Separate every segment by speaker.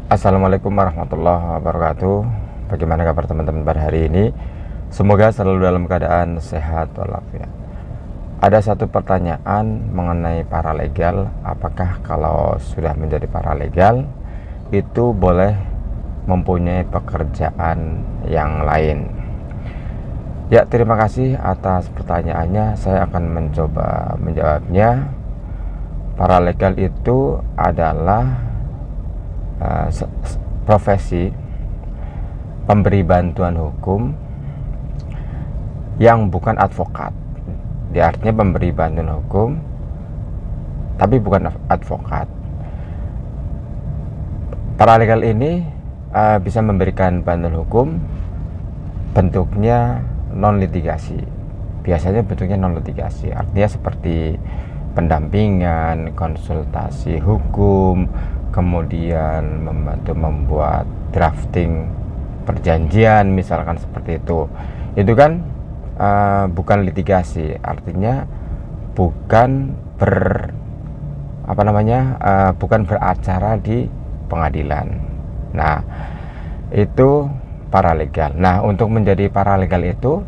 Speaker 1: Assalamualaikum warahmatullahi wabarakatuh. Bagaimana kabar teman-teman pada hari ini? Semoga selalu dalam keadaan sehat walafiat. Ada satu pertanyaan mengenai paralegal. Apakah kalau sudah menjadi paralegal itu boleh mempunyai pekerjaan yang lain? Ya, terima kasih atas pertanyaannya. Saya akan mencoba menjawabnya. Paralegal itu adalah profesi pemberi bantuan hukum yang bukan advokat. Artinya pemberi bantuan hukum tapi bukan advokat. Paralegal ini bisa memberikan bantuan hukum bentuknya non litigasi. Biasanya bentuknya non litigasi, artinya seperti pendampingan, konsultasi hukum, kemudian membantu membuat drafting perjanjian misalkan seperti itu kan bukan litigasi, artinya bukan bukan beracara di pengadilan. Nah, itu paralegal. Nah, untuk menjadi paralegal itu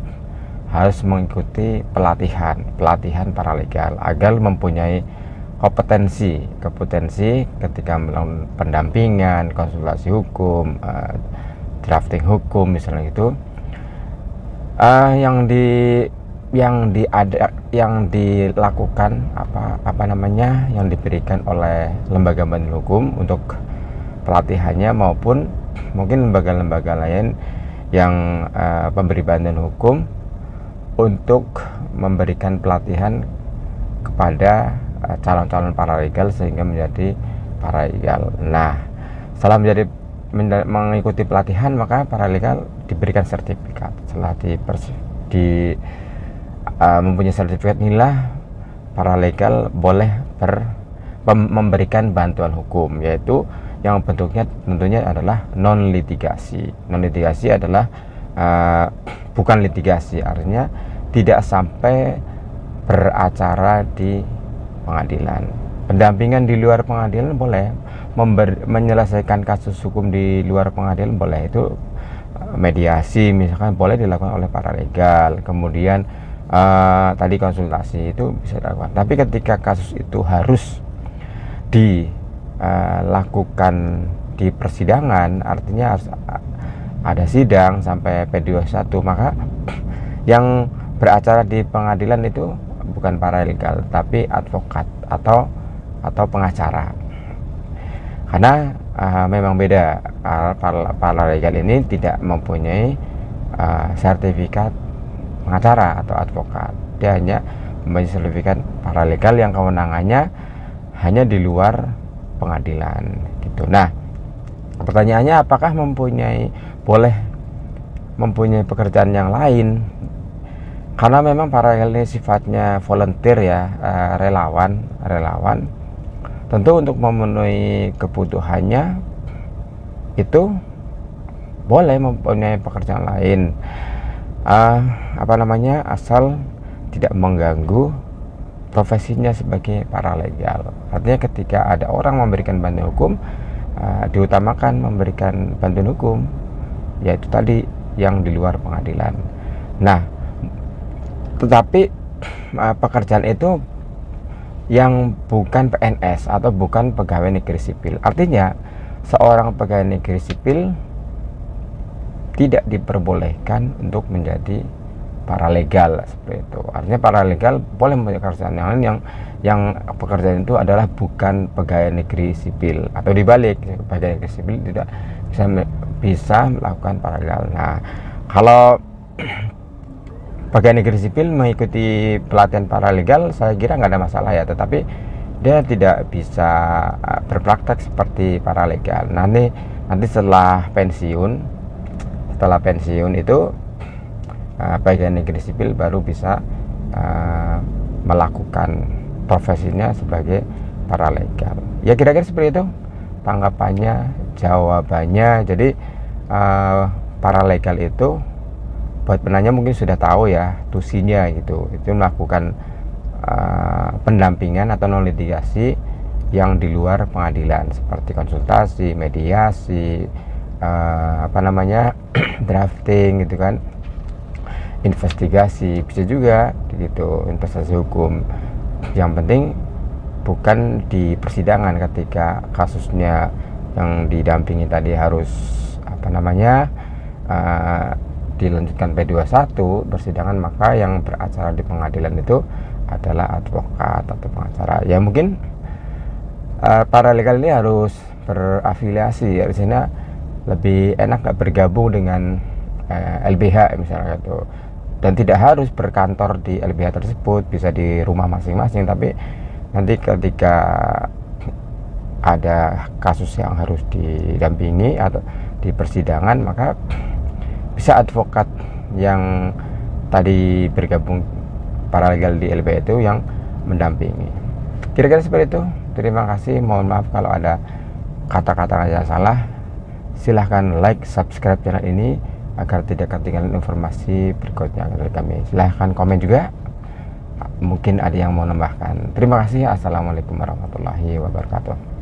Speaker 1: harus mengikuti pelatihan paralegal agar mempunyai kompetensi ketika melakukan pendampingan, konsultasi hukum, drafting hukum misalnya itu, yang dilakukan yang diberikan oleh lembaga bantuan hukum untuk pelatihannya, maupun mungkin lembaga-lembaga lain yang pemberi bantuan hukum untuk memberikan pelatihan kepada calon-calon paralegal sehingga menjadi paralegal. Nah, setelah mengikuti pelatihan, maka paralegal diberikan sertifikat. Setelah mempunyai sertifikat, inilah paralegal boleh memberikan bantuan hukum, yaitu yang bentuknya tentunya adalah non litigasi. Non litigasi adalah bukan litigasi, artinya tidak sampai beracara di pengadilan. Pendampingan di luar pengadilan boleh, menyelesaikan kasus hukum di luar pengadilan boleh, itu mediasi misalkan boleh dilakukan oleh paralegal. Kemudian tadi konsultasi itu bisa dilakukan. Tapi ketika kasus itu harus dilakukan di persidangan, artinya harus ada sidang sampai P21, maka yang beracara di pengadilan itu bukan paralegal tapi advokat atau pengacara. Karena memang beda, paralegal ini tidak mempunyai sertifikat pengacara atau advokat. Dia hanya mempunyai sertifikat paralegal yang kewenangannya hanya di luar pengadilan gitu. Nah, pertanyaannya apakah boleh mempunyai pekerjaan yang lain? Karena memang paralegal ini sifatnya volunteer ya, relawan. Tentu untuk memenuhi kebutuhannya itu boleh mempunyai pekerjaan lain, asal tidak mengganggu profesinya sebagai paralegal. Artinya ketika ada orang memberikan bantuan hukum, diutamakan memberikan bantuan hukum, yaitu tadi yang di luar pengadilan. Nah, tetapi pekerjaan itu yang bukan PNS atau bukan pegawai negeri sipil. Artinya seorang pegawai negeri sipil tidak diperbolehkan untuk menjadi paralegal seperti itu. Artinya paralegal boleh mempunyai pekerjaan yang lain yang pekerjaan itu adalah bukan pegawai negeri sipil, atau dibalik, pegawai negeri sipil tidak bisa melakukan paralegal. Nah, kalau pegawai negeri sipil mengikuti pelatihan paralegal, saya kira nggak ada masalah ya, tetapi dia tidak bisa berpraktek seperti paralegal. Nanti setelah pensiun itu pegawai negeri sipil baru bisa melakukan profesinya sebagai paralegal. Ya, kira-kira seperti itu tanggapannya, jawabannya. Jadi paralegal itu, buat penanya mungkin sudah tahu ya tusinya gitu, itu melakukan pendampingan atau non litigasi yang di luar pengadilan seperti konsultasi, mediasi, drafting gitu kan, investigasi, bisa juga gitu, investasi hukum. Yang penting bukan di persidangan ketika kasusnya yang didampingi tadi harus dilanjutkan P21 persidangan, maka yang beracara di pengadilan itu adalah advokat atau pengacara. Ya mungkin para legal ini harus berafiliasi, harusnya lebih enak nggak bergabung dengan LBH misalnya gitu, dan tidak harus berkantor di LBH tersebut, bisa di rumah masing-masing. Tapi nanti ketika ada kasus yang harus didampingi atau di persidangan, maka bisa advokat yang tadi bergabung paralegal di LBH itu yang mendampingi. Kira-kira seperti itu. Terima kasih, mohon maaf kalau ada kata-kata yang salah. Silahkan like, subscribe channel ini agar tidak ketinggalan informasi berikutnya dari kami. Silahkan komen juga, mungkin ada yang mau nambahkan. Terima kasih. Assalamualaikum warahmatullahi wabarakatuh.